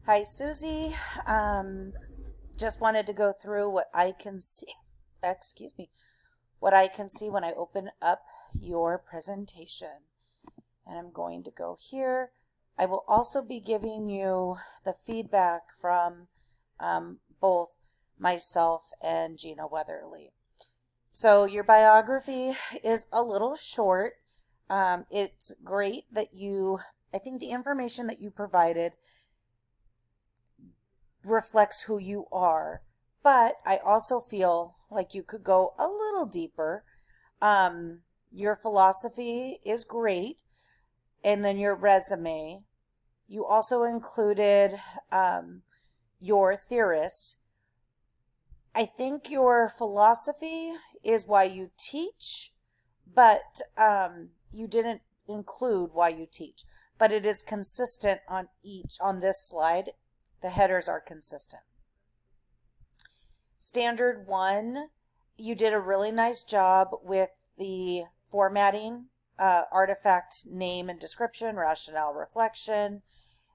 Hi, Susie. Just wanted to go through what I can see. Excuse me. What I can see when I open up your presentation. And I'm going to go here. I will also be giving you the feedback from both myself and Gina Weatherly. So your biography is a little short. It's great that I think the information that you provided reflects who you are. But I also feel like you could go a little deeper. Your philosophy is great. And then your resume. You also included your theorist. I think your philosophy is why you teach, but you didn't include why you teach. But it is consistent on this slide. The headers are consistent. Standard 1, you did a really nice job with the formatting, artifact name and description, rationale, reflection,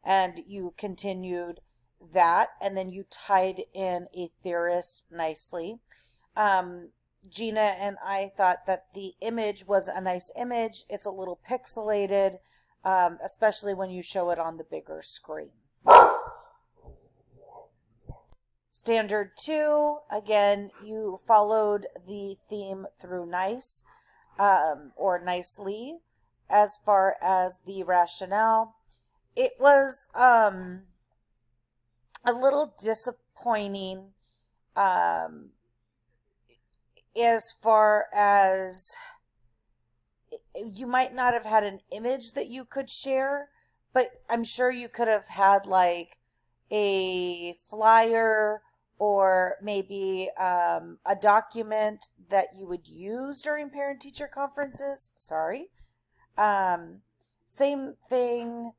and you continued that, and then you tied in a theorist nicely. Gina and I thought that the image was a nice image. It's a little pixelated, especially when you show it on the bigger screen. Standard 2, again, you followed the theme through nice, or nicely, as far as the rationale. It was a little disappointing as far as you might not have had an image that you could share, but I'm sure you could have had like a flyer or maybe a document that you would use during parent-teacher conferences. Sorry. Same thing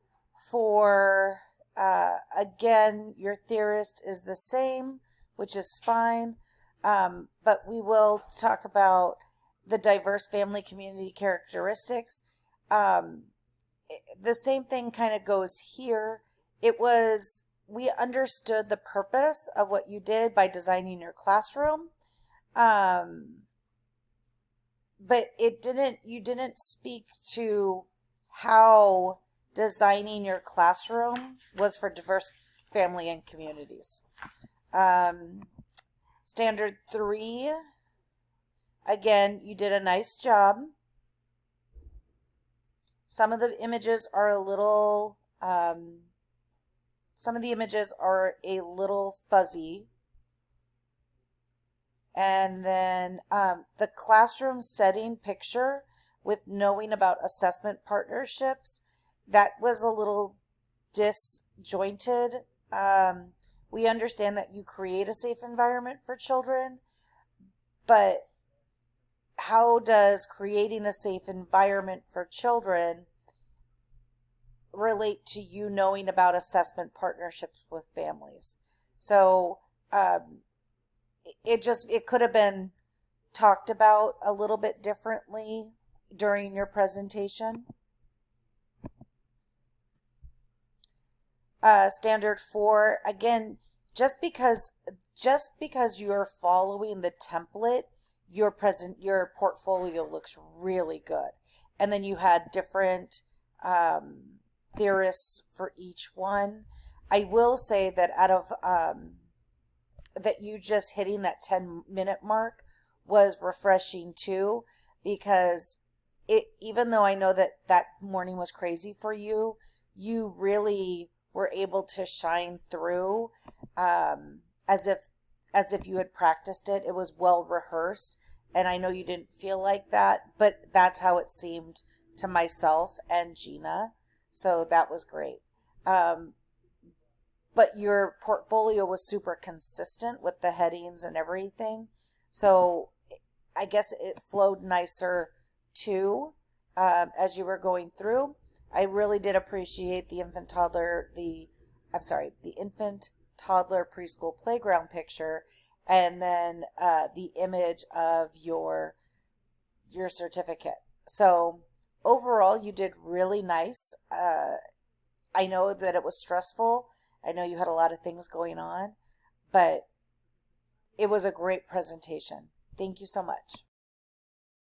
for, again, your theorist is the same, which is fine. But we will talk about the diverse family community characteristics. The same thing kind of goes here. We understood the purpose of what you did by designing your classroom. But you didn't speak to how designing your classroom was for diverse family and communities. Standard 3, again, you did a nice job. Some of the images are a little fuzzy. And then the classroom setting picture with knowing about assessment partnerships, that was a little disjointed. We understand that you create a safe environment for children, but how does creating a safe environment for children relate to you knowing about assessment partnerships with families? So it could have been talked about a little bit differently during your presentation. Standard 4, again, just because you're following the template, your portfolio looks really good. And then you had different theorists for each one. I will say that out of that you just hitting that 10-minute mark was refreshing too, because even though I know that morning was crazy for you, you really were able to shine through as if you had practiced it. It was well rehearsed, and I know you didn't feel like that, but that's how it seemed to myself and Gina. So that was great. But your portfolio was super consistent with the headings and everything. So I guess it flowed nicer too as you were going through. I really did appreciate the infant toddler preschool playground picture, and then the image of your certificate. So overall, you did really nice. I know that it was stressful I know you had a lot of things going on, but it was a great presentation. Thank you so much.